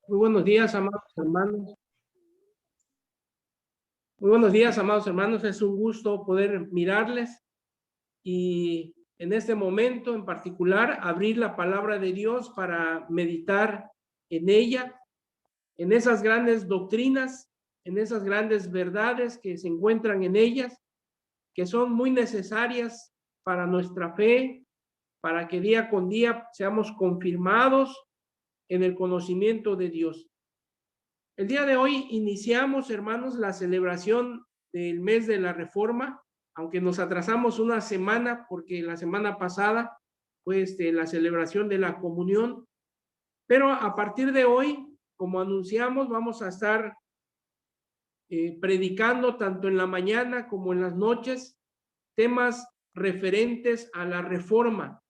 Muy buenos días, amados hermanos. Muy buenos días, amados hermanos. Es un gusto poder mirarles y en este momento en particular abrir la palabra de Dios para meditar en ella, en esas grandes doctrinas, en esas grandes verdades que se encuentran en ellas, que son muy necesarias para nuestra fe, para que día con día seamos confirmados en el conocimiento de Dios. El día de hoy iniciamos, hermanos, la celebración del mes de la Reforma, aunque nos atrasamos una semana porque la semana pasada fue la celebración de la comunión, pero a partir de hoy, como anunciamos, vamos a estar predicando tanto en la mañana como en las noches temas referentes a la Reforma.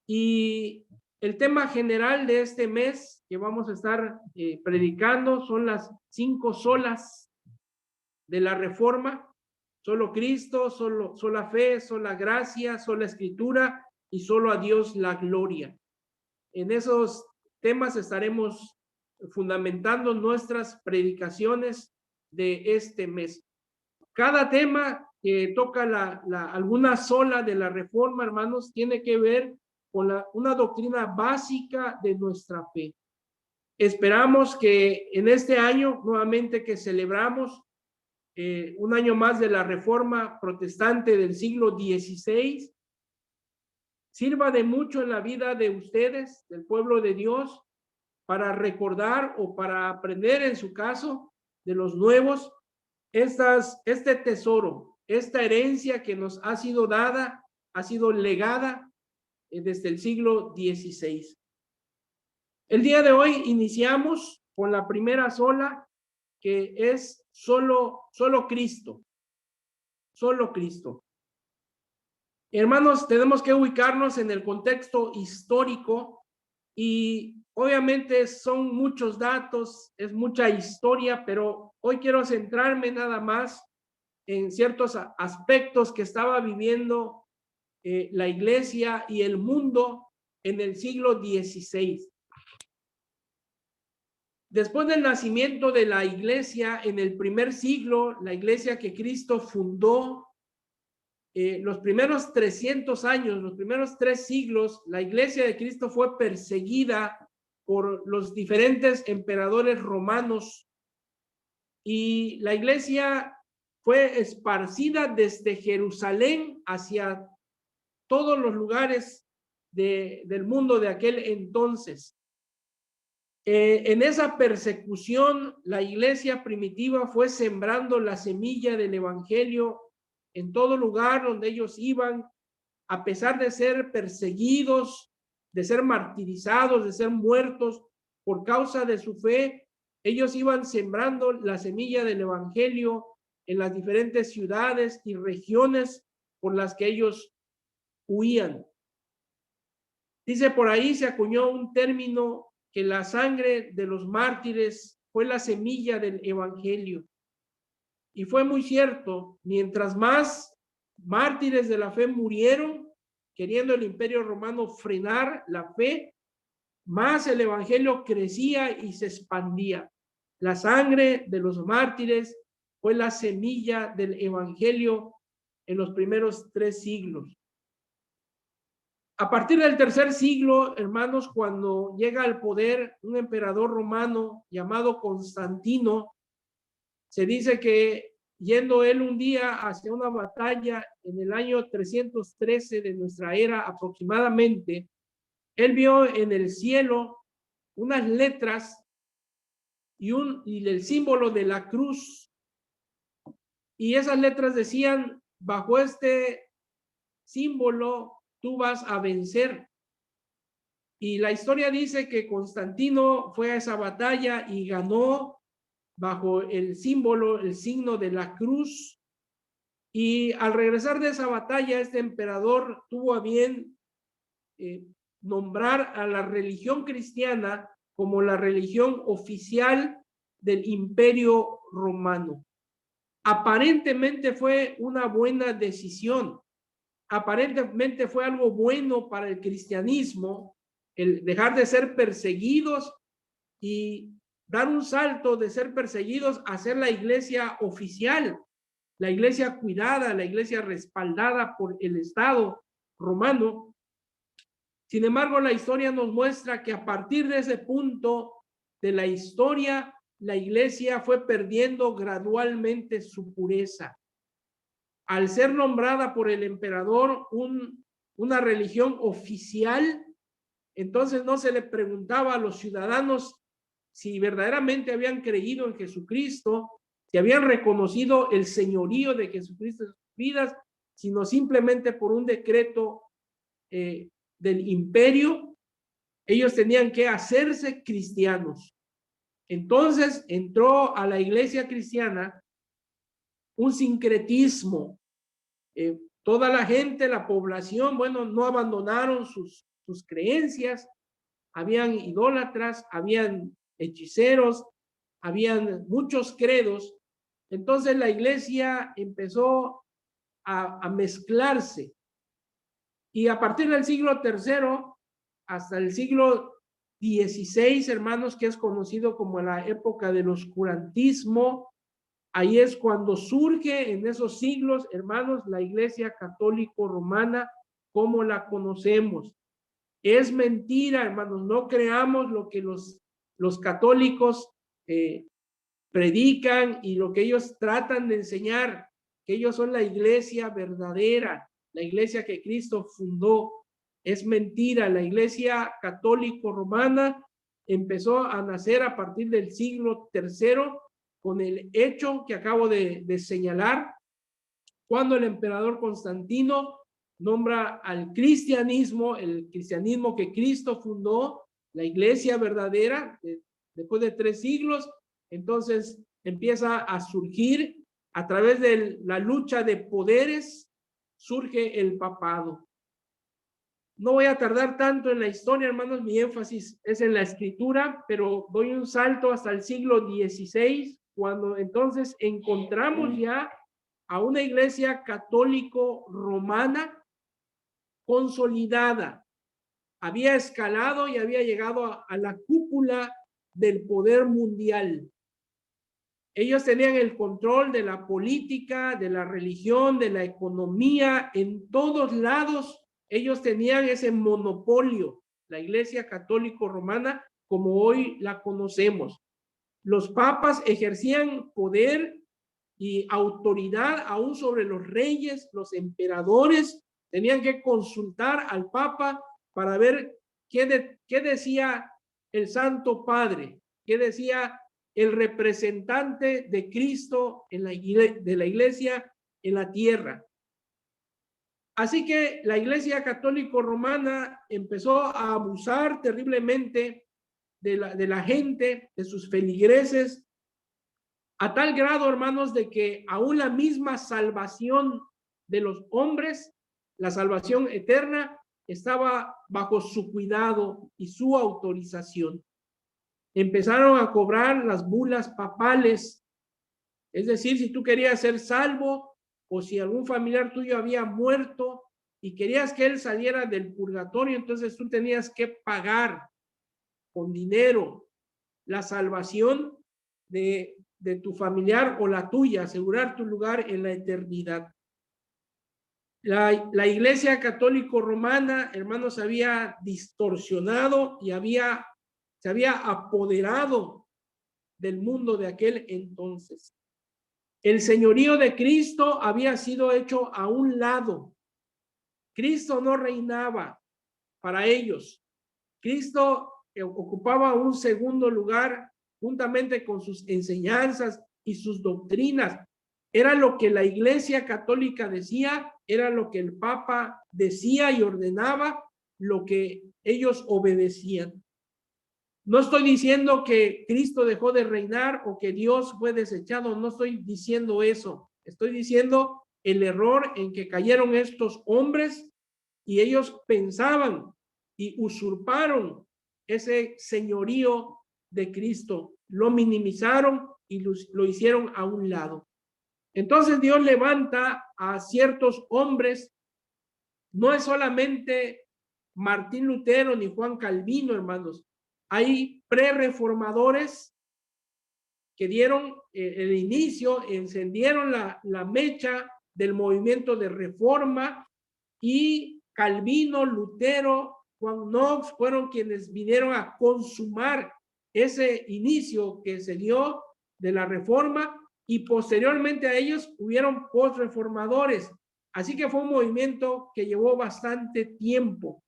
Y el tema general de este mes que vamos a estar predicando son las 5 solas de la Reforma: solo Cristo, sola fe, sola gracia, sola escritura y solo a Dios la gloria. En esos temas estaremos fundamentando nuestras predicaciones de este mes. Cada tema que toca alguna sola de la Reforma, hermanos, tiene que ver con una doctrina básica de nuestra fe. Esperamos que en este año, nuevamente que celebramos un año más de la Reforma Protestante del siglo XVI, sirva de mucho en la vida de ustedes, del pueblo de Dios, para recordar o para aprender, en su caso, de los nuevos, este tesoro, esta herencia que nos ha sido dada, ha sido legada desde el siglo XVI. El día de hoy iniciamos con la primera sola, que es solo Cristo. Solo Cristo. Hermanos, tenemos que ubicarnos en el contexto histórico y obviamente son muchos datos, es mucha historia, pero hoy quiero centrarme nada más en ciertos aspectos que estaba viviendo la iglesia y el mundo en el siglo XVI. Después del nacimiento de la iglesia en el primer siglo, la iglesia que Cristo fundó, los primeros 300 años, los primeros 3 siglos, la iglesia de Cristo fue perseguida por los diferentes emperadores romanos y la iglesia fue esparcida desde Jerusalén hacia todos los lugares del mundo de aquel entonces. En esa persecución, la iglesia primitiva fue sembrando la semilla del evangelio en todo lugar donde ellos iban, a pesar de ser perseguidos, de ser martirizados, de ser muertos por causa de su fe. Ellos iban sembrando la semilla del evangelio en las diferentes ciudades y regiones por las que ellos huían. Dice, por ahí se acuñó un término, que la sangre de los mártires fue la semilla del evangelio. Y fue muy cierto, mientras más mártires de la fe murieron, queriendo el Imperio Romano frenar la fe, más el evangelio crecía y se expandía. La sangre de los mártires fue la semilla del evangelio en los primeros 3 siglos. A partir del tercer siglo, hermanos, cuando llega al poder un emperador romano llamado Constantino, se dice que yendo él un día hacia una batalla en el año 313 de nuestra era aproximadamente, él vio en el cielo unas letras y el símbolo de la cruz. Y esas letras decían, bajo este símbolo tú vas a vencer. Y la historia dice que Constantino fue a esa batalla y ganó bajo el símbolo, el signo de la cruz. Y al regresar de esa batalla, este emperador tuvo a bien nombrar a la religión cristiana como la religión oficial del Imperio Romano. Aparentemente fue una buena decisión. Aparentemente fue algo bueno para el cristianismo, el dejar de ser perseguidos y dar un salto de ser perseguidos a ser la iglesia oficial, la iglesia cuidada, la iglesia respaldada por el Estado romano. Sin embargo, la historia nos muestra que a partir de ese punto de la historia, la iglesia fue perdiendo gradualmente su pureza. Al ser nombrada por el emperador una religión oficial, entonces no se le preguntaba a los ciudadanos si verdaderamente habían creído en Jesucristo, si habían reconocido el señorío de Jesucristo en sus vidas, sino simplemente por un decreto del imperio, ellos tenían que hacerse cristianos. Entonces entró a la iglesia cristiana un sincretismo. Toda la gente, la población, bueno, no abandonaron sus creencias. Habían idólatras, habían hechiceros, habían muchos credos. Entonces la iglesia empezó a mezclarse. Y a partir del siglo III hasta el siglo XVI, hermanos, que es conocido como la época del oscurantismo, ahí es cuando surge en esos siglos, hermanos, la iglesia católico romana como la conocemos. Es mentira, hermanos, no creamos lo que los católicos predican y lo que ellos tratan de enseñar, que ellos son la iglesia verdadera, la iglesia que Cristo fundó. Es mentira, la iglesia católico romana empezó a nacer a partir del siglo III con el hecho que acabo de señalar, cuando el emperador Constantino nombra al cristianismo, el cristianismo que Cristo fundó, la iglesia verdadera, después de 3 siglos, entonces empieza a surgir a través de la lucha de poderes, surge el papado. No voy a tardar tanto en la historia, hermanos, mi énfasis es en la escritura, pero doy un salto hasta el siglo XVI, cuando entonces encontramos ya a una iglesia católico romana consolidada. Había escalado y había llegado a la cúpula del poder mundial. Ellos tenían el control de la política, de la religión, de la economía, en todos lados. Ellos tenían ese monopolio, la iglesia católico romana, como hoy la conocemos. Los papas ejercían poder y autoridad aún sobre los reyes, los emperadores. Tenían que consultar al papa para ver qué decía el Santo Padre, qué decía el representante de Cristo de la iglesia en la tierra. Así que la iglesia católico romana empezó a abusar terriblemente de la gente, de sus feligreses, a tal grado, hermanos, de que aún la misma salvación de los hombres, la salvación eterna, estaba bajo su cuidado y su autorización. Empezaron a cobrar las bulas papales, es decir, si tú querías ser salvo o si algún familiar tuyo había muerto y querías que él saliera del purgatorio, entonces tú tenías que pagar con dinero la salvación de tu familiar o la tuya, asegurar tu lugar en la eternidad. La iglesia católico romana, hermanos, había distorsionado y se había apoderado del mundo de aquel entonces. El señorío de Cristo había sido hecho a un lado. Cristo no reinaba para ellos. Cristo ocupaba un segundo lugar juntamente con sus enseñanzas y sus doctrinas. Era lo que la iglesia católica decía, era lo que el papa decía y ordenaba, lo que ellos obedecían. No estoy diciendo que Cristo dejó de reinar o que Dios fue desechado, no estoy diciendo eso. Estoy diciendo el error en que cayeron estos hombres y ellos pensaban y usurparon ese señorío de Cristo, lo minimizaron y lo hicieron a un lado. Entonces Dios levanta a ciertos hombres, no es solamente Martín Lutero ni Juan Calvino, hermanos, Hay prerreformadores que dieron el inicio, encendieron la mecha del movimiento de reforma, y Calvino, Lutero, Juan Knox fueron quienes vinieron a consumar ese inicio que se dio de la reforma, y posteriormente a ellos hubieron postreformadores. Así que fue un movimiento que llevó bastante tiempo.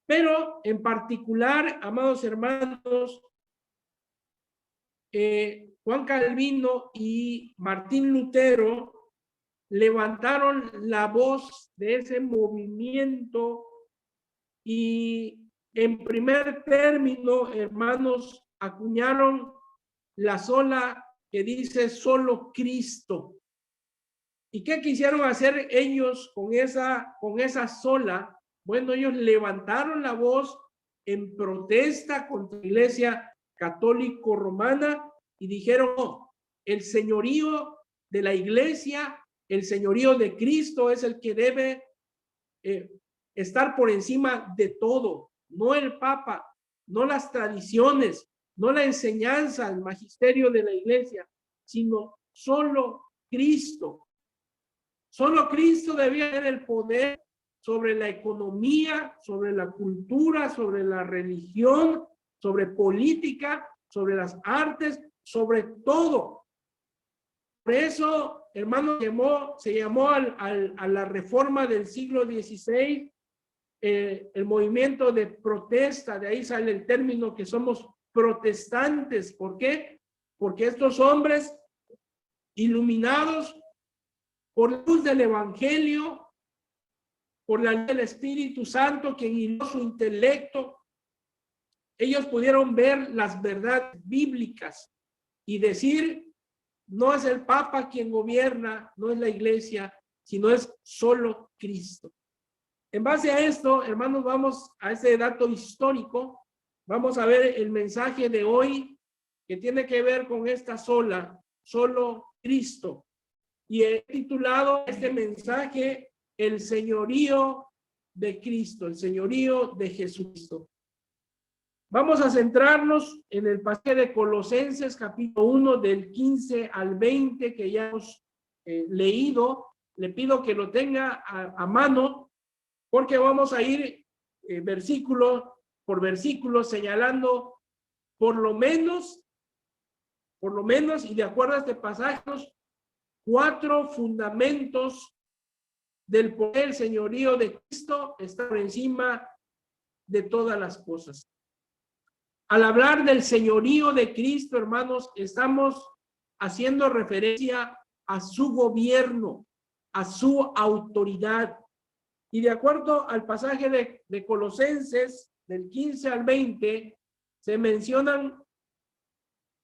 Pero en particular, amados hermanos, Juan Calvino y Martín Lutero levantaron la voz de ese movimiento, y en primer término, hermanos, acuñaron la sola que dice solo Cristo. ¿Y qué quisieron hacer ellos con esa sola? Bueno, ellos levantaron la voz en protesta contra la Iglesia Católico Romana y dijeron, no, el señorío de la Iglesia, el señorío de Cristo es el que debe estar por encima de todo, no el Papa, no las tradiciones, no la enseñanza, el magisterio de la Iglesia, sino solo Cristo. Solo Cristo debía tener el poder sobre la economía, sobre la cultura, sobre la religión, sobre política, sobre las artes, sobre todo. Por eso, hermano, se llamó a la reforma del siglo XVI el movimiento de protesta. De ahí sale el término que somos protestantes. ¿Por qué? Porque estos hombres iluminados por la luz del Evangelio, por la luz del Espíritu Santo, quien hiló su intelecto, ellos pudieron ver las verdades bíblicas y decir, no es el Papa quien gobierna, no es la Iglesia, sino es solo Cristo. En base a esto, hermanos, vamos a ese dato histórico, vamos a ver el mensaje de hoy que tiene que ver con esta solo Cristo. Y he titulado este mensaje El señorío de Cristo, el señorío de Jesucristo. Vamos a centrarnos en el pasaje de Colosenses capítulo 1 del 15 al 20 que ya hemos leído. Le pido que lo tenga a mano porque vamos a ir versículo por versículo señalando por lo menos, y de acuerdo a este pasaje, 4 fundamentos del poder, el señorío de Cristo está por encima de todas las cosas. Al hablar del señorío de Cristo, hermanos, estamos haciendo referencia a su gobierno, a su autoridad. Y de acuerdo al pasaje de Colosenses, del 15 al 20, se mencionan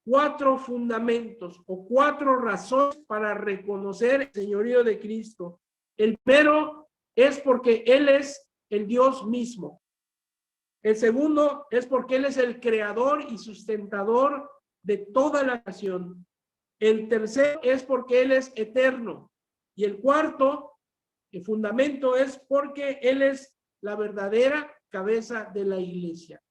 4 fundamentos o 4 razones para reconocer el señorío de Cristo. El primero es porque Él es el Dios mismo. El segundo es porque Él es el creador y sustentador de toda la creación. El tercero es porque Él es eterno. Y el cuarto, el fundamento, es porque Él es la verdadera cabeza de la iglesia.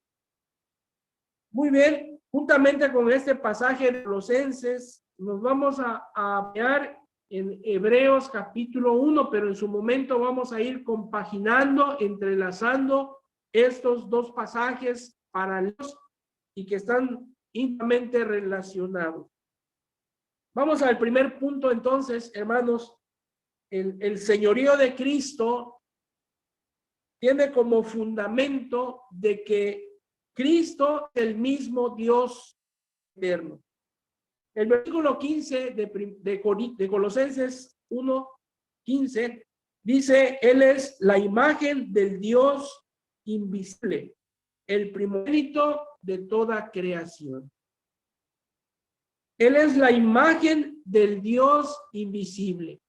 Muy bien, juntamente con este pasaje de Colosenses, nos vamos a ver en Hebreos capítulo 1, pero en su momento vamos a ir compaginando, entrelazando estos 2 pasajes paralelos y que están íntimamente relacionados. Vamos al primer punto entonces, hermanos. El señorío de Cristo tiene como fundamento de que Cristo es el mismo Dios eterno. El versículo 15 de Colosenses 1:15 dice, Él es la imagen del Dios invisible, el primogénito de toda creación. Él es la imagen del Dios invisible.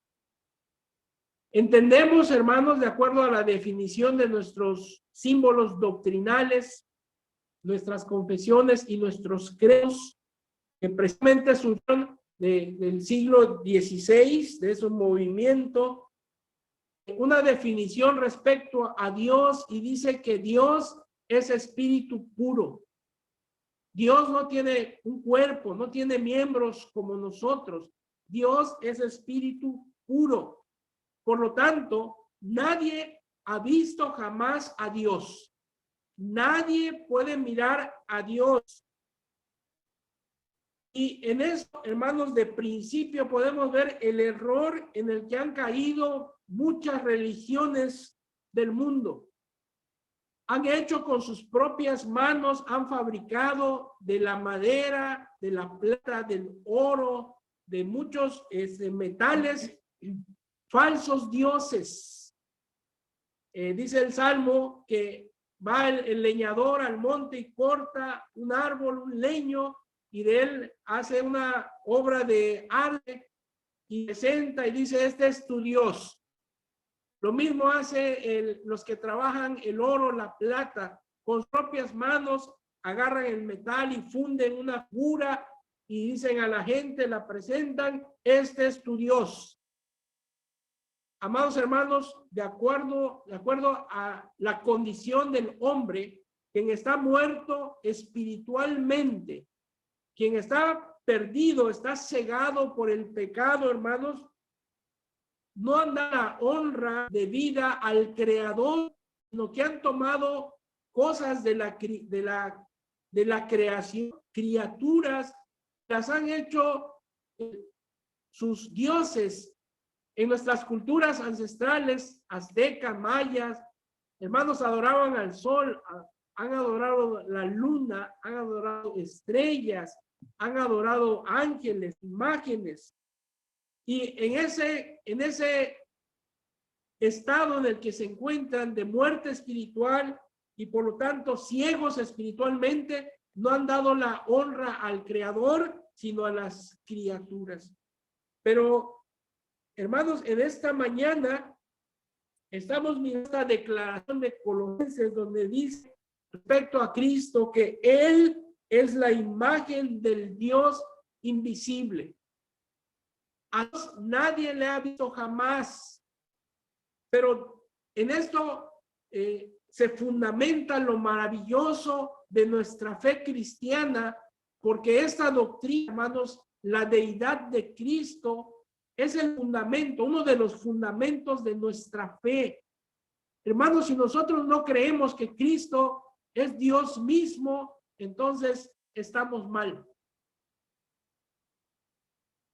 Entendemos, hermanos, de acuerdo a la definición de nuestros símbolos doctrinales, nuestras confesiones y nuestros credos, que precisamente surgieron del siglo XVI, de ese movimiento, una definición respecto a Dios, y dice que Dios es espíritu puro. Dios no tiene un cuerpo, no tiene miembros como nosotros. Dios es espíritu puro. Por lo tanto, nadie ha visto jamás a Dios. Nadie puede mirar a Dios. Y en eso, hermanos, de principio podemos ver el error en el que han caído muchas religiones del mundo. Han hecho con sus propias manos, han fabricado de la madera, de la plata, del oro, de muchos metales, falsos dioses. Dice el Salmo que va el leñador al monte y corta un árbol, un leño, y de él hace una obra de arte y presenta y dice, este es tu Dios. Lo mismo hace los que trabajan el oro, la plata, con sus propias manos, agarran el metal y funden una figura y dicen a la gente, la presentan, este es tu Dios. Amados hermanos, de acuerdo a la condición del hombre, quien está muerto espiritualmente, quien está perdido, está cegado por el pecado, hermanos, no han dado la honra de vida al Creador, sino que han tomado cosas de la creación, criaturas, las han hecho sus dioses. En nuestras culturas ancestrales, azteca, mayas, hermanos, adoraban al sol, han adorado la luna, han adorado estrellas, han adorado ángeles, imágenes. Y en ese estado en el que se encuentran de muerte espiritual y por lo tanto ciegos espiritualmente, no han dado la honra al Creador, sino a las criaturas. Pero, hermanos, en esta mañana estamos mirando esta declaración de Colosenses donde dice respecto a Cristo que Él es la imagen del Dios invisible. A Dios nadie le ha visto jamás, pero en esto se fundamenta lo maravilloso de nuestra fe cristiana, porque esta doctrina, hermanos, la deidad de Cristo, es el fundamento, uno de los fundamentos de nuestra fe. Hermanos, si nosotros no creemos que Cristo es Dios mismo, entonces estamos mal.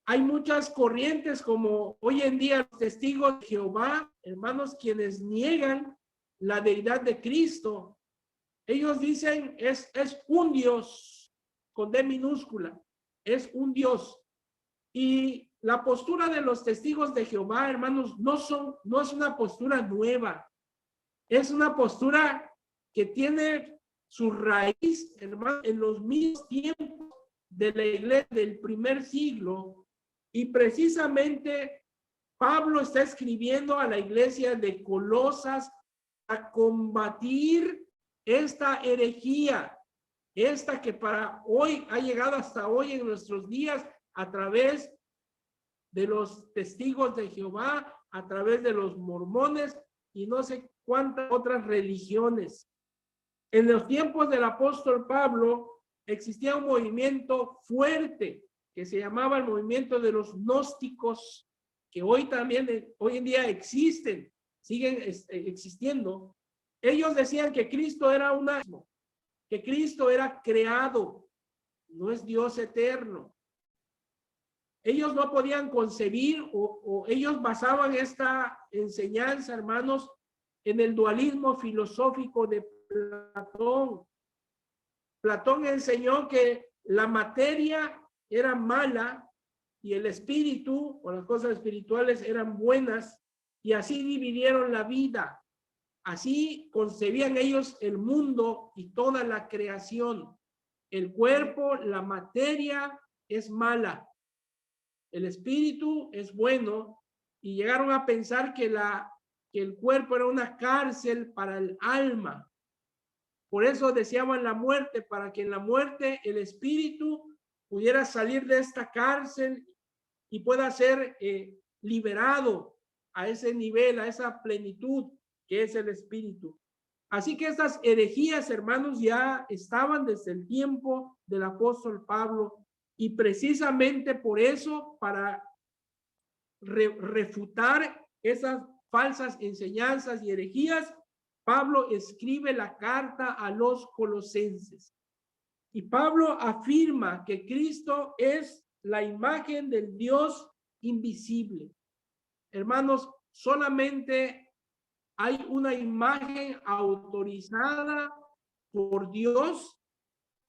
Hay muchas corrientes como hoy en día los testigos de Jehová, hermanos, quienes niegan la deidad de Cristo. Ellos dicen es un Dios con D minúscula, es un Dios. Y la postura de los testigos de Jehová, hermanos, no es una postura nueva. Es una postura que tiene su raíz, hermano, en los mismos tiempos de la iglesia del primer siglo. Y precisamente Pablo está escribiendo a la iglesia de Colosas a combatir esta herejía, esta que para hoy ha llegado hasta hoy en nuestros días a través de los testigos de Jehová, a través de los mormones y no sé cuántas otras religiones. En los tiempos del apóstol Pablo existía un movimiento fuerte que se llamaba el movimiento de los gnósticos, que hoy en día siguen existiendo. Ellos decían que Cristo era que Cristo era creado, no es Dios eterno. Ellos no podían concebir o ellos basaban esta enseñanza, hermanos, en el dualismo filosófico de Platón. Platón enseñó que la materia era mala y el espíritu o las cosas espirituales eran buenas y así dividieron la vida. Así concebían ellos el mundo y toda la creación. El cuerpo, la materia es mala. El espíritu es bueno y llegaron a pensar que el cuerpo era una cárcel para el alma. Por eso deseaban la muerte, para que en la muerte el espíritu pudiera salir de esta cárcel y pueda ser liberado a ese nivel, a esa plenitud que es el espíritu. Así que estas herejías, hermanos, ya estaban desde el tiempo del apóstol Pablo, y precisamente por eso, para refutar esas falsas enseñanzas y herejías, Pablo escribe la carta a los colosenses. Y Pablo afirma que Cristo es la imagen del Dios invisible. Hermanos, solamente hay una imagen autorizada por Dios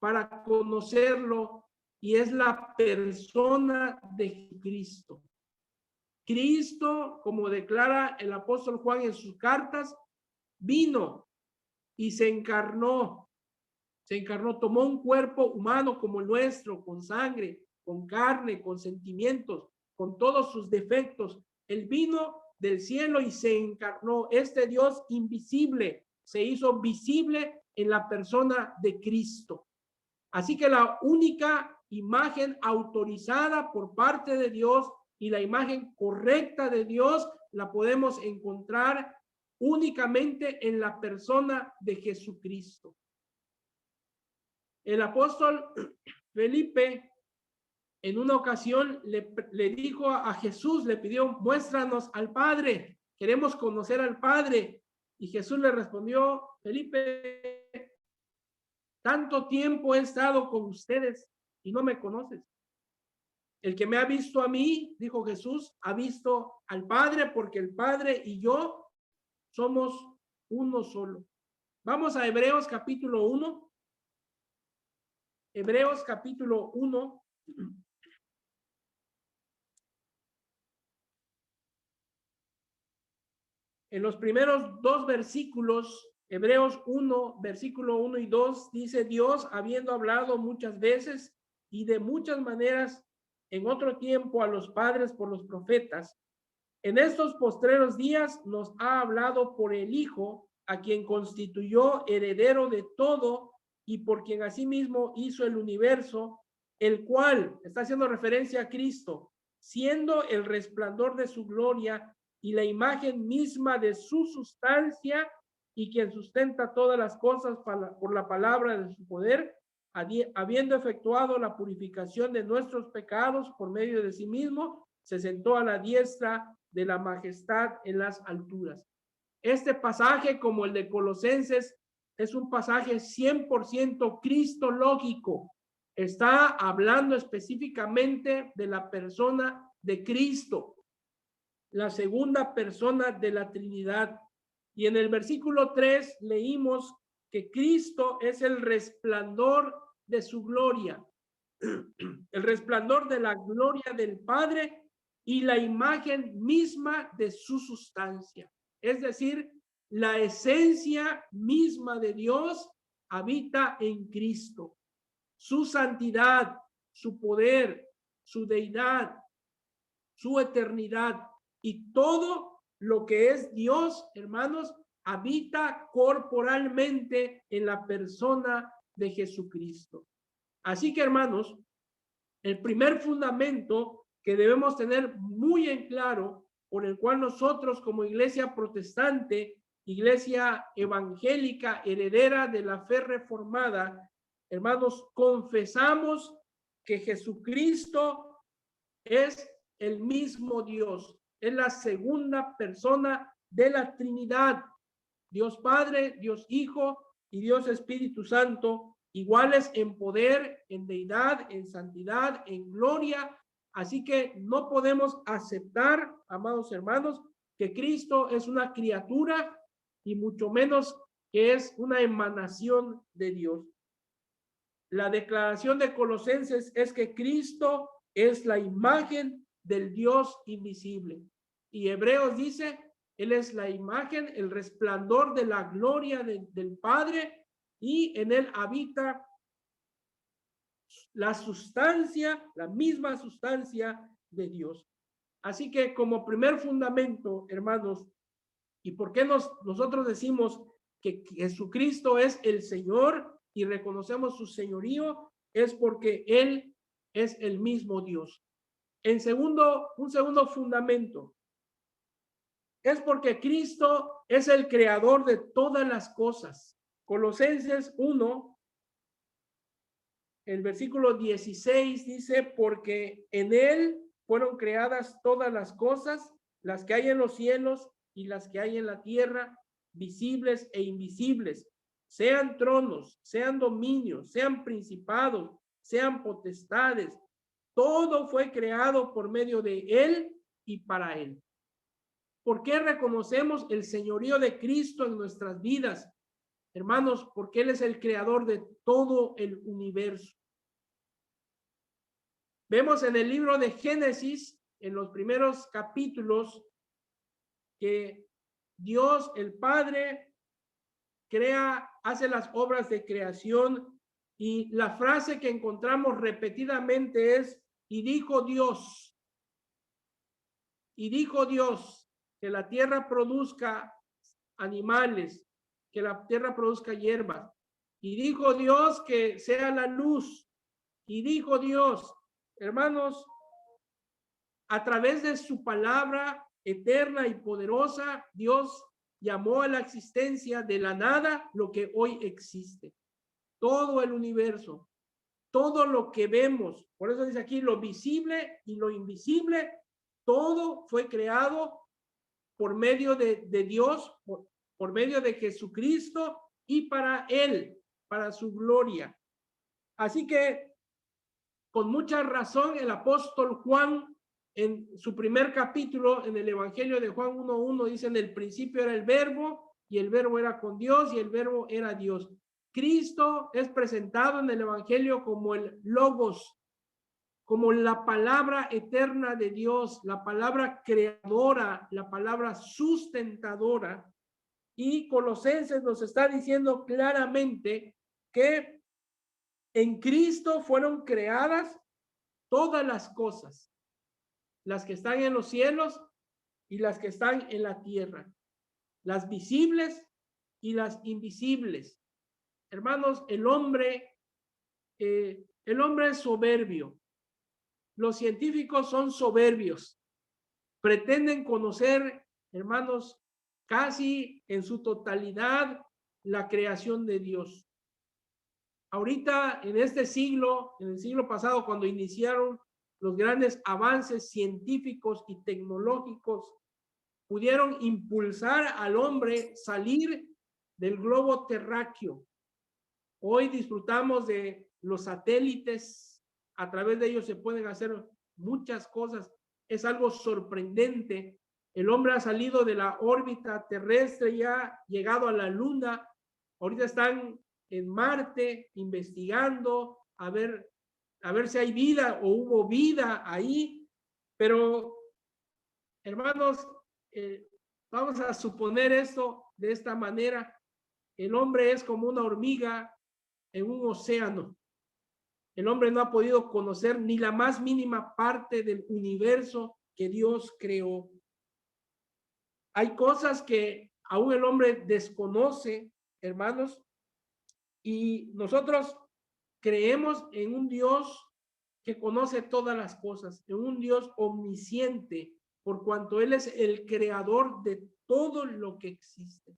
para conocerlo, y es la persona de Cristo. Cristo, como declara el apóstol Juan en sus cartas, vino y se encarnó, tomó un cuerpo humano como el nuestro, con sangre, con carne, con sentimientos, con todos sus defectos. Él vino del cielo y se encarnó. Este Dios invisible se hizo visible en la persona de Cristo. Así que la única imagen autorizada por parte de Dios y la imagen correcta de Dios la podemos encontrar únicamente en la persona de Jesucristo. El apóstol Felipe en una ocasión le dijo a Jesús, le pidió: muéstranos al Padre, queremos conocer al Padre. Y Jesús le respondió: Felipe, tanto tiempo he estado con ustedes y no me conoces. El que me ha visto a mí, dijo Jesús, ha visto al Padre, porque el Padre y yo somos uno solo. Vamos a Hebreos capítulo 1. Hebreos capítulo 1. En los primeros dos versículos, Hebreos 1, versículo 1 y 2, dice: Dios, habiendo hablado muchas veces y de muchas maneras en otro tiempo a los padres por los profetas, en estos postreros días nos ha hablado por el Hijo, a quien constituyó heredero de todo y por quien asimismo hizo el universo, el cual, está haciendo referencia a Cristo, siendo el resplandor de su gloria y la imagen misma de su sustancia, y quien sustenta todas las cosas por la palabra de su poder, habiendo efectuado la purificación de nuestros pecados por medio de sí mismo, se sentó a la diestra de la majestad en las alturas. Este pasaje, como el de Colosenses, es un pasaje 100% cristológico. Está hablando específicamente de la persona de Cristo, la segunda persona de la Trinidad. Y en el versículo 3 leímos que Cristo es el resplandor de su gloria, el resplandor de la gloria del Padre y la imagen misma de su sustancia. Es decir, la esencia misma de Dios habita en Cristo. Su santidad, su poder, su deidad, su eternidad y todo lo que es Dios, hermanos, habita corporalmente en la persona de Jesucristo. Así que, hermanos, el primer fundamento que debemos tener muy en claro, por el cual nosotros como iglesia protestante, iglesia evangélica, heredera de la fe reformada, hermanos, confesamos que Jesucristo es el mismo Dios, es la segunda persona de la Trinidad, Dios Padre, Dios Hijo y Dios Espíritu Santo, iguales en poder, en deidad, en santidad, en gloria. Así que no podemos aceptar, amados hermanos, que Cristo es una criatura y mucho menos que es una emanación de Dios. La declaración de Colosenses es que Cristo es la imagen del Dios invisible. Y Hebreos dice: Él es la imagen, el resplandor de la gloria del Padre, y en Él habita la sustancia, la misma sustancia de Dios. Así que como primer fundamento, hermanos, ¿y por qué nosotros decimos que Jesucristo es el Señor y reconocemos su señorío? Es porque Él es el mismo Dios. Un segundo fundamento. es porque Cristo es el creador de todas las cosas. Colosenses 1, el versículo 16 dice, porque en él fueron creadas todas las cosas, las que hay en los cielos y las que hay en la tierra, visibles e invisibles, sean tronos, sean dominios, sean principados, sean potestades. Todo fue creado por medio de él y para él. ¿Por qué reconocemos el señorío de Cristo en nuestras vidas? Hermanos, porque él es el creador de todo el universo. Vemos en el libro de Génesis, en los primeros capítulos, que Dios, el Padre, hace las obras de creación, y la frase que encontramos repetidamente es, y dijo Dios que la tierra produzca animales, que la tierra produzca hierbas. Y dijo Dios que sea la luz. Y dijo Dios, hermanos, a través de su palabra eterna y poderosa, Dios llamó a la existencia de la nada lo que hoy existe. Todo el universo, todo lo que vemos. Por eso dice aquí lo visible y lo invisible, todo fue creado por medio de Dios, por medio de Jesucristo y para él, para su gloria. Así que con mucha razón el apóstol Juan en su primer capítulo en el Evangelio de Juan 1:1 dice, en el principio era el verbo y el verbo era con Dios y el verbo era Dios. Cristo es presentado en el Evangelio como el Logos, como la palabra eterna de Dios, la palabra creadora, la palabra sustentadora. Y Colosenses nos está diciendo claramente que en Cristo fueron creadas todas las cosas, las que están en los cielos y las que están en la tierra, las visibles y las invisibles. Hermanos, el hombre es soberbio. Los científicos son soberbios. Pretenden conocer, hermanos, casi en su totalidad la creación de Dios. Ahorita, en este siglo, en el siglo pasado, cuando iniciaron los grandes avances científicos y tecnológicos, pudieron impulsar al hombre salir del globo terráqueo. Hoy disfrutamos de los satélites, a través de ellos se pueden hacer muchas cosas. Es algo sorprendente. El hombre ha salido de la órbita terrestre y ha llegado a la luna. Ahorita están en Marte investigando a ver si hay vida o hubo vida ahí. Pero, hermanos, vamos a suponer esto de esta manera. El hombre es como una hormiga en un océano. El hombre no ha podido conocer ni la más mínima parte del universo que Dios creó. Hay cosas que aún el hombre desconoce, hermanos, y nosotros creemos en un Dios que conoce todas las cosas, en un Dios omnisciente, por cuanto Él es el creador de todo lo que existe.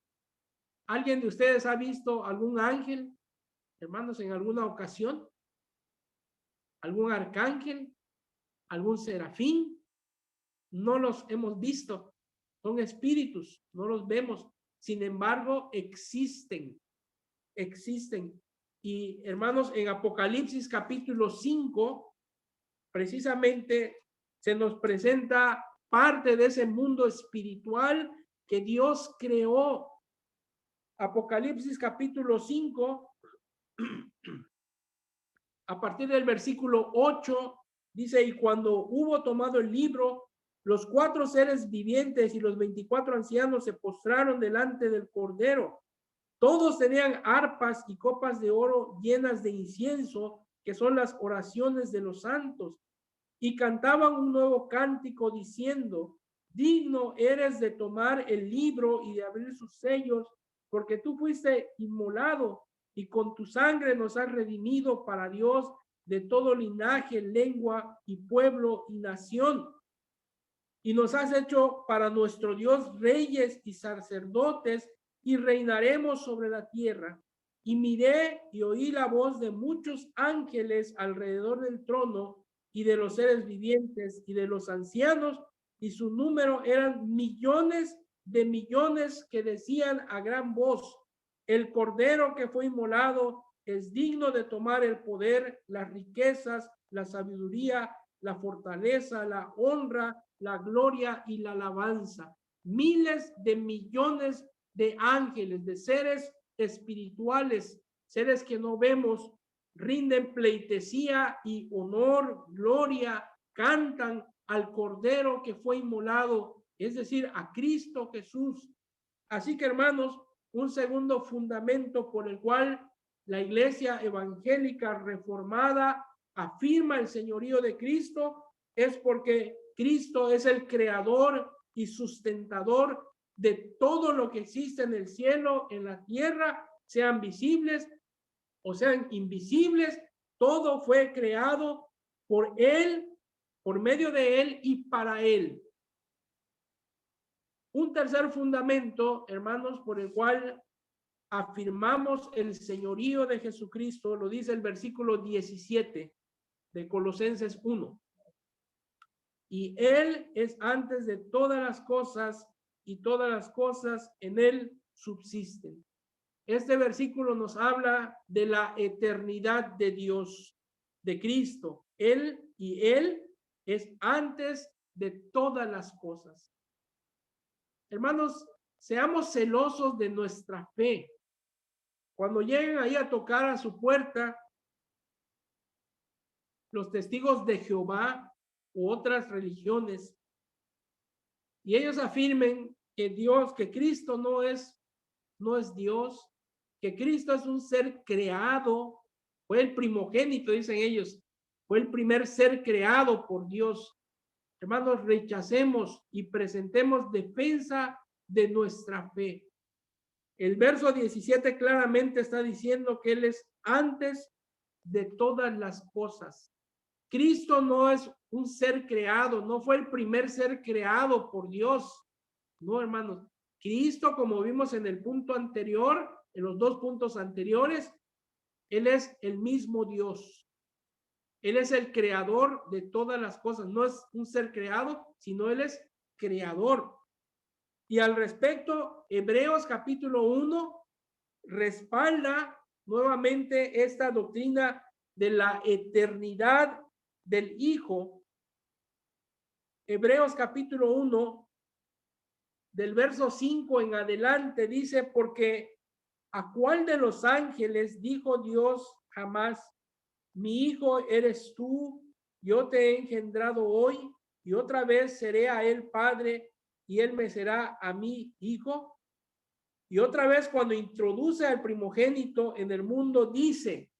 ¿Alguien de ustedes ha visto algún ángel, hermanos, en alguna ocasión? ¿Algún arcángel? ¿Algún serafín? No los hemos visto. Son espíritus, no los vemos. Sin embargo, existen. Y hermanos, en Apocalipsis capítulo 5, precisamente se nos presenta parte de ese mundo espiritual que Dios creó. Apocalipsis capítulo 5, a partir del versículo 8, dice, y cuando hubo tomado el libro, los 4 seres vivientes y los 24 ancianos se postraron delante del Cordero. Todos tenían arpas y copas de oro llenas de incienso, que son las oraciones de los santos, y cantaban un nuevo cántico diciendo, digno eres de tomar el libro y de abrir sus sellos, porque tú fuiste inmolado y con tu sangre nos has redimido para Dios de todo linaje, lengua y pueblo y nación, y nos has hecho para nuestro Dios reyes y sacerdotes, y reinaremos sobre la tierra. Y miré y oí la voz de muchos ángeles alrededor del trono, y de los seres vivientes, y de los ancianos, y su número eran millones de millones, que decían a gran voz: el Cordero que fue inmolado es digno de tomar el poder, las riquezas, la sabiduría, la fortaleza, la honra, la gloria y la alabanza. Miles de millones de ángeles, de seres espirituales, seres que no vemos, rinden pleitesía y honor, gloria, cantan al Cordero que fue inmolado, es decir, a Cristo Jesús. Así que, hermanos, un segundo fundamento por el cual la Iglesia evangélica reformada afirma el señorío de Cristo es porque Cristo es el creador y sustentador de todo lo que existe en el cielo, en la tierra, sean visibles o sean invisibles. Todo fue creado por Él, por medio de Él y para Él. Un tercer fundamento, hermanos, por el cual afirmamos el señorío de Jesucristo, lo dice el versículo 17 de Colosenses 1. Y Él es antes de todas las cosas, y todas las cosas en Él subsisten. Este versículo nos habla de la eternidad de Dios, de Cristo. Él es antes de todas las cosas. Hermanos, seamos celosos de nuestra fe. Cuando lleguen ahí a tocar a su puerta los testigos de Jehová u otras religiones, y ellos afirmen que Dios, que Cristo no es Dios, que Cristo es un ser creado, fue el primogénito, dicen ellos, fue el primer ser creado por Dios. Hermanos, rechacemos y presentemos defensa de nuestra fe. El verso 17 claramente está diciendo que Él es antes de todas las cosas. Cristo no es un ser creado, no fue el primer ser creado por Dios. No, hermanos. Cristo, como vimos en el punto anterior, en los dos puntos anteriores, Él es el mismo Dios. Él es el creador de todas las cosas. No es un ser creado, sino Él es creador. Y al respecto, Hebreos capítulo 1 respalda nuevamente esta doctrina de la eternidad del Hijo. Hebreos capítulo 1, del verso 5 en adelante, dice: porque ¿a cuál de los ángeles dijo Dios jamás: mi hijo eres tú, yo te he engendrado hoy, y otra vez seré a él padre, y él me será a mí hijo? Y otra vez, cuando introduce al primogénito en el mundo, dice: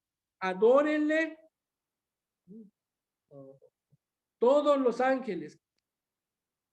adórenle todos los ángeles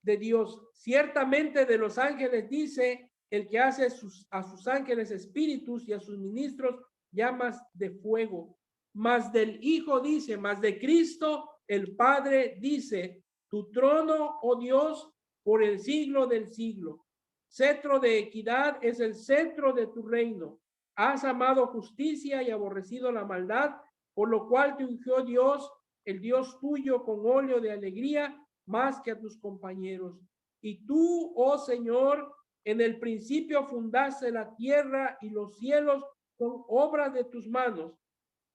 de Dios. Ciertamente de los ángeles dice: el que hace a sus ángeles espíritus y a sus ministros llamas de fuego. Mas del Hijo dice, mas de Cristo el Padre dice: tu trono, oh Dios, por el siglo del siglo. Cetro de equidad es el cetro de tu reino. Has amado justicia y aborrecido la maldad, por lo cual te ungió Dios, el Dios tuyo, con óleo de alegría más que a tus compañeros. Y tú, oh Señor, en el principio fundaste la tierra, y los cielos son obras de tus manos.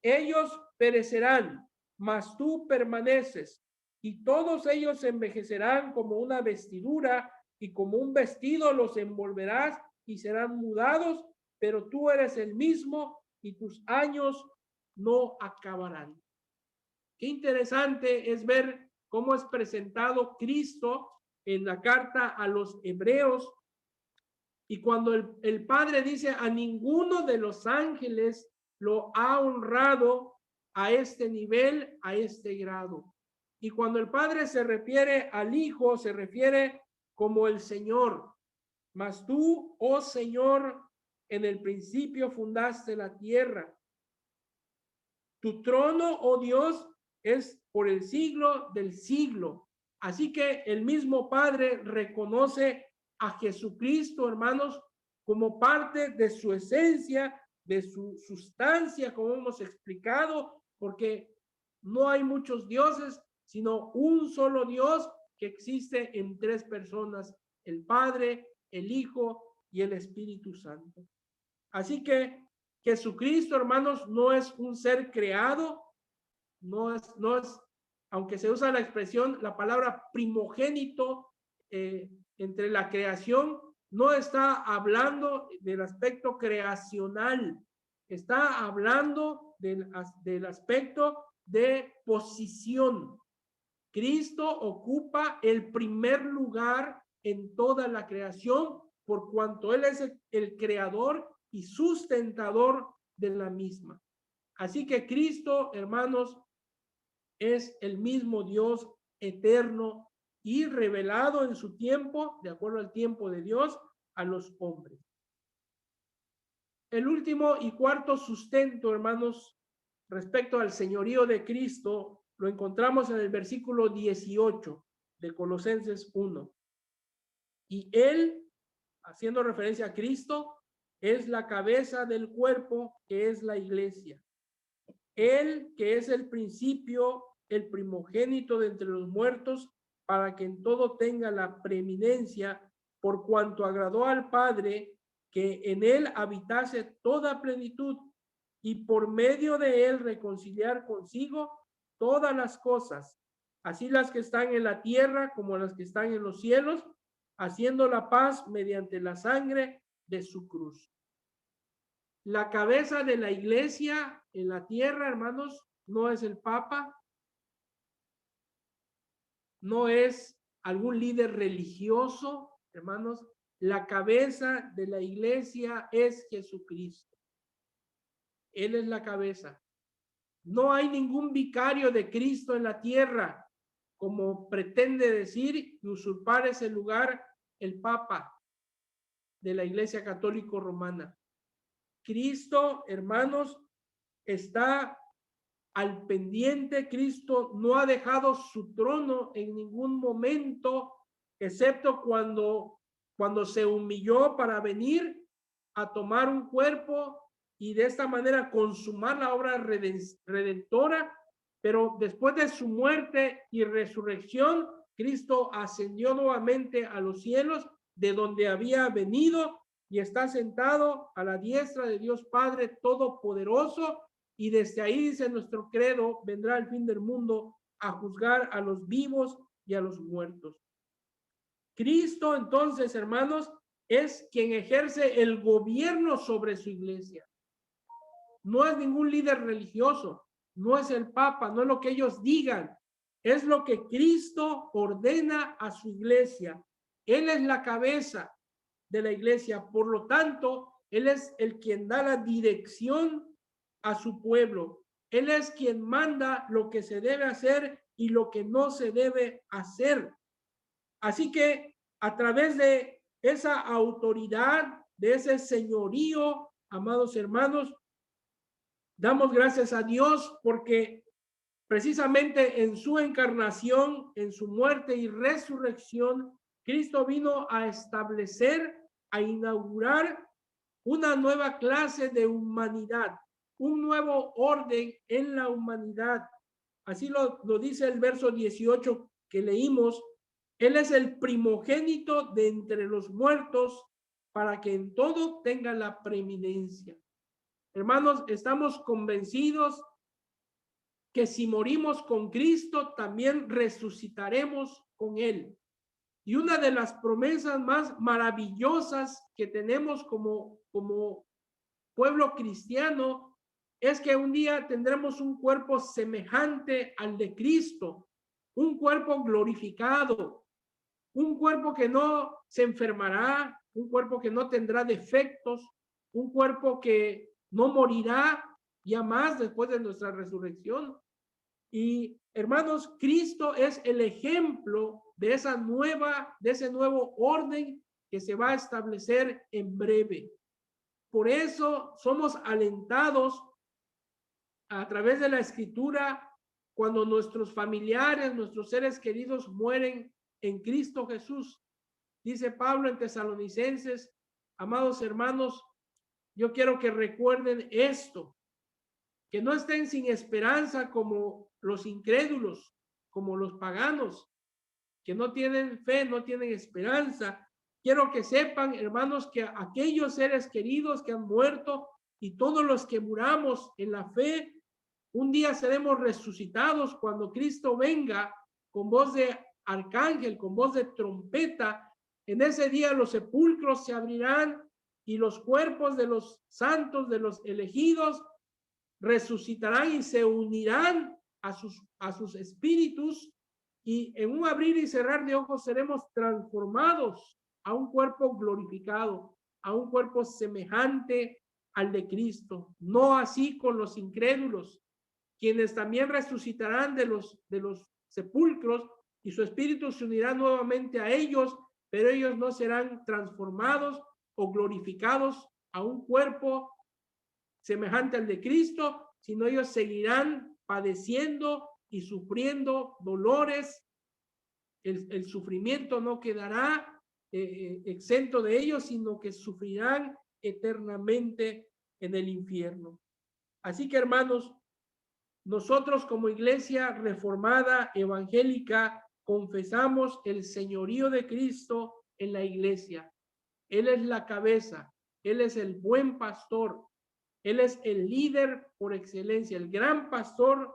Ellos perecerán, mas tú permaneces, y todos ellos envejecerán como una vestidura, y como un vestido los envolverás y serán mudados, pero tú eres el mismo, y tus años no acabarán. Qué interesante es ver cómo es presentado Cristo en la carta a los hebreos. Y cuando el Padre dice: a ninguno de los ángeles lo ha honrado a este nivel, a este grado. Y cuando el Padre se refiere al Hijo, se refiere como el Señor. Mas tú, oh Señor, en el principio fundaste la tierra. Tu trono, oh Dios, es por el siglo del siglo. Así que el mismo Padre reconoce a Jesucristo, hermanos, como parte de su esencia, de su sustancia, como hemos explicado, porque no hay muchos dioses, sino un solo Dios que existe en tres personas, el Padre, el Hijo y el Espíritu Santo. Así que Jesucristo, hermanos, no es un ser creado, no es, aunque se usa la expresión, la palabra primogénito entre la creación, no está hablando del aspecto creacional, está hablando del aspecto de posición. Cristo ocupa el primer lugar en toda la creación por cuanto Él es el creador y sustentador de la misma. Así que Cristo, hermanos, es el mismo Dios eterno y revelado en su tiempo, de acuerdo al tiempo de Dios, a los hombres. El último y cuarto sustento, hermanos, respecto al señorío de Cristo, lo encontramos en el versículo 18 de Colosenses 1. Y Él, haciendo referencia a Cristo, es la cabeza del cuerpo, que es la iglesia. Él, que es el principio, el primogénito de entre los muertos, para que en todo tenga la preeminencia, por cuanto agradó al Padre que en él habitase toda plenitud, y por medio de él reconciliar consigo todas las cosas, así las que están en la tierra como las que están en los cielos, haciendo la paz mediante la sangre de su cruz. La cabeza de la iglesia en la tierra, hermanos, no es el Papa, no es algún líder religioso, hermanos. La cabeza de la iglesia es Jesucristo. Él es la cabeza. No hay ningún vicario de Cristo en la tierra, como pretende decir y usurpar ese lugar el Papa de la Iglesia Católica Romana. Cristo, hermanos, está al pendiente. Cristo no ha dejado su trono en ningún momento, excepto cuando se humilló para venir a tomar un cuerpo y de esta manera consumar la obra redentora. Pero después de su muerte y resurrección, Cristo ascendió nuevamente a los cielos, de donde había venido, y está sentado a la diestra de Dios Padre Todopoderoso, y desde ahí, dice nuestro credo, vendrá el fin del mundo a juzgar a los vivos y a los muertos. Cristo, entonces, hermanos, es quien ejerce el gobierno sobre su iglesia. No es ningún líder religioso, no es el Papa, no es lo que ellos digan, es lo que Cristo ordena a su iglesia. Él es la cabeza de la iglesia, por lo tanto, Él es el quien da la dirección a su pueblo. Él es quien manda lo que se debe hacer y lo que no se debe hacer. Así que a través de esa autoridad, de ese señorío, amados hermanos, damos gracias a Dios porque precisamente en su encarnación, en su muerte y resurrección, Cristo vino a establecer, a inaugurar una nueva clase de humanidad, un nuevo orden en la humanidad. Así lo dice el verso 18 que leímos. Él es el primogénito de entre los muertos para que en todo tenga la preeminencia. Hermanos, estamos convencidos que si morimos con Cristo, también resucitaremos con Él. Y una de las promesas más maravillosas que tenemos como pueblo cristiano es que un día tendremos un cuerpo semejante al de Cristo, un cuerpo glorificado, un cuerpo que no se enfermará, un cuerpo que no tendrá defectos, un cuerpo que no morirá ya más después de nuestra resurrección. Y hermanos, Cristo es el ejemplo de ese nuevo orden que se va a establecer en breve. Por eso somos alentados a través de la Escritura cuando nuestros familiares, nuestros seres queridos mueren en Cristo Jesús. Dice Pablo en Tesalonicenses, amados hermanos, yo quiero que recuerden esto, que no estén sin esperanza como los incrédulos, como los paganos, que no tienen fe, no tienen esperanza. Quiero que sepan, hermanos, que aquellos seres queridos que han muerto y todos los que muramos en la fe, un día seremos resucitados cuando Cristo venga con voz de arcángel, con voz de trompeta. En ese día los sepulcros se abrirán y los cuerpos de los santos, de los elegidos, resucitarán y se unirán a sus espíritus, y en un abrir y cerrar de ojos seremos transformados a un cuerpo glorificado, a un cuerpo semejante al de Cristo. No así con los incrédulos, quienes también resucitarán de los sepulcros y su espíritu se unirá nuevamente a ellos, pero ellos no serán transformados o glorificados a un cuerpo semejante al de Cristo, sino ellos seguirán padeciendo y sufriendo dolores. El sufrimiento no quedará exento de ellos, sino que sufrirán eternamente en el infierno. Así que, hermanos, nosotros como iglesia reformada evangélica confesamos el señorío de Cristo en la iglesia. Él es la cabeza, Él es el buen pastor, Él es el líder por excelencia, el gran pastor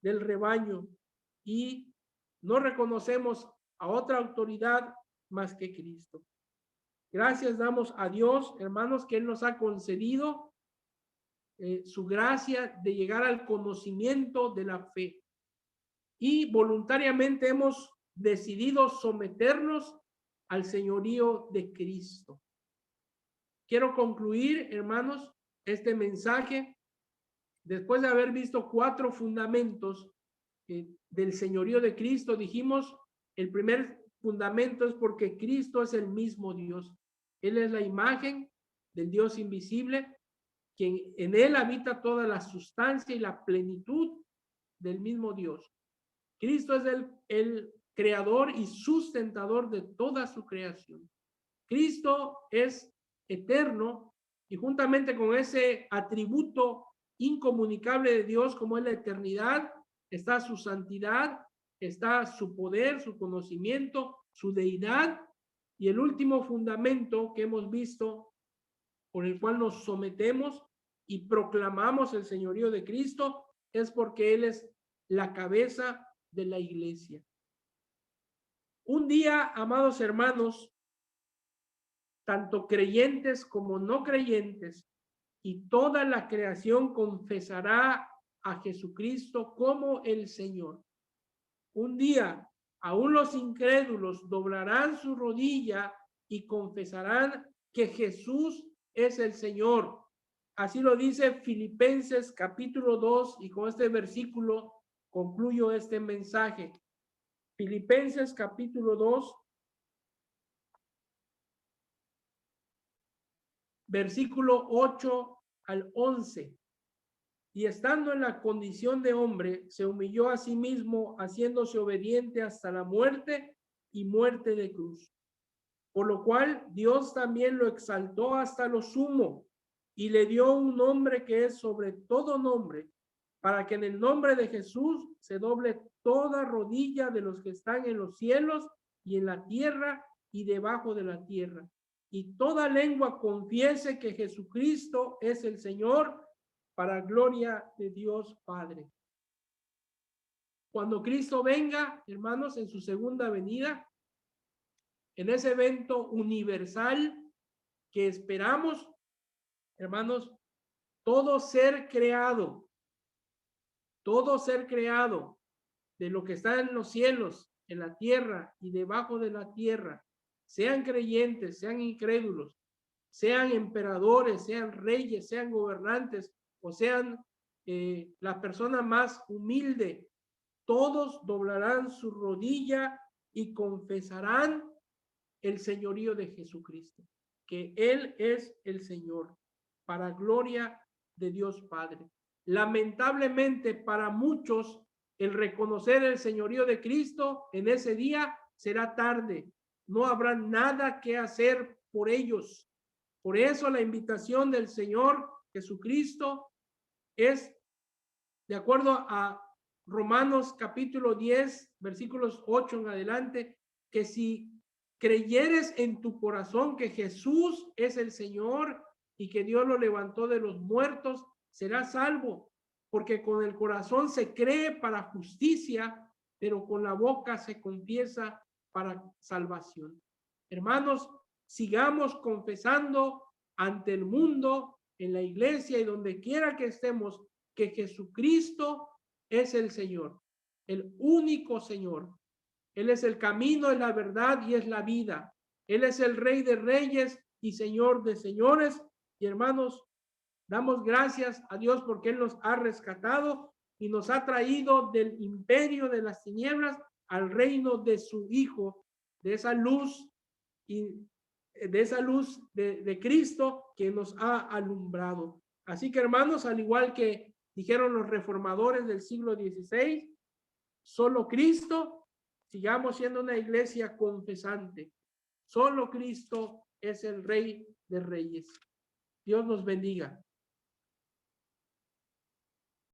del rebaño, y no reconocemos a otra autoridad más que Cristo. Gracias damos a Dios, hermanos, que Él nos ha concedido su gracia de llegar al conocimiento de la fe, y voluntariamente hemos decidido someternos al señorío de Cristo. Quiero concluir, hermanos, este mensaje después de haber visto 4 fundamentos del señorío de Cristo. Dijimos, el primer fundamento es porque Cristo es el mismo Dios. Él es la imagen del Dios invisible, quien en él habita toda la sustancia y la plenitud del mismo Dios. Cristo es el creador y sustentador de toda su creación. Cristo es eterno, y juntamente con ese atributo incomunicable de Dios como es la eternidad, está su santidad, está su poder, su conocimiento, su deidad, y el último fundamento que hemos visto, por el cual nos sometemos y proclamamos el señorío de Cristo, es porque Él es la cabeza de la iglesia. Un día, amados hermanos, tanto creyentes como no creyentes, y toda la creación confesará a Jesucristo como el Señor. Un día, aún los incrédulos doblarán su rodilla y confesarán que Jesús es el Señor. Así lo dice Filipenses capítulo 2, y con este versículo concluyo este mensaje. Filipenses capítulo 2, versículo 8 al 11. Y estando en la condición de hombre, se humilló a sí mismo, haciéndose obediente hasta la muerte y muerte de cruz. Por lo cual Dios también lo exaltó hasta lo sumo y le dio un nombre que es sobre todo nombre, para que en el nombre de Jesús se doble toda rodilla de los que están en los cielos y en la tierra y debajo de la tierra, y toda lengua confiese que Jesucristo es el Señor, para gloria de Dios Padre. Cuando Cristo venga, hermanos, en su segunda venida, en ese evento universal que esperamos, hermanos, todo ser creado de lo que está en los cielos, en la tierra y debajo de la tierra, sean creyentes, sean incrédulos, sean emperadores, sean reyes, sean gobernantes, o sean la persona más humilde, todos doblarán su rodilla y confesarán el señorío de Jesucristo, que Él es el Señor, para gloria de Dios Padre. Lamentablemente para muchos el reconocer el señorío de Cristo en ese día será tarde. No habrá nada que hacer por ellos. Por eso la invitación del Señor Jesucristo es, de acuerdo a Romanos capítulo 10, versículos 8 en adelante, que si creyeres en tu corazón que Jesús es el Señor y que Dios lo levantó de los muertos, serás salvo, porque con el corazón se cree para justicia, pero con la boca se confiesa para salvación. Hermanos, sigamos confesando ante el mundo, en la iglesia y donde quiera que estemos, que Jesucristo es el Señor, el único Señor. Él es el camino, es la verdad y es la vida. Él es el Rey de Reyes y Señor de Señores. Y hermanos, damos gracias a Dios porque Él nos ha rescatado y nos ha traído del imperio de las tinieblas al reino de su Hijo, de esa luz y de esa luz de Cristo que nos ha alumbrado. Así que hermanos, al igual que dijeron los reformadores del siglo XVI, solo Cristo, sigamos siendo una iglesia confesante. Solo Cristo es el Rey de Reyes. Dios nos bendiga.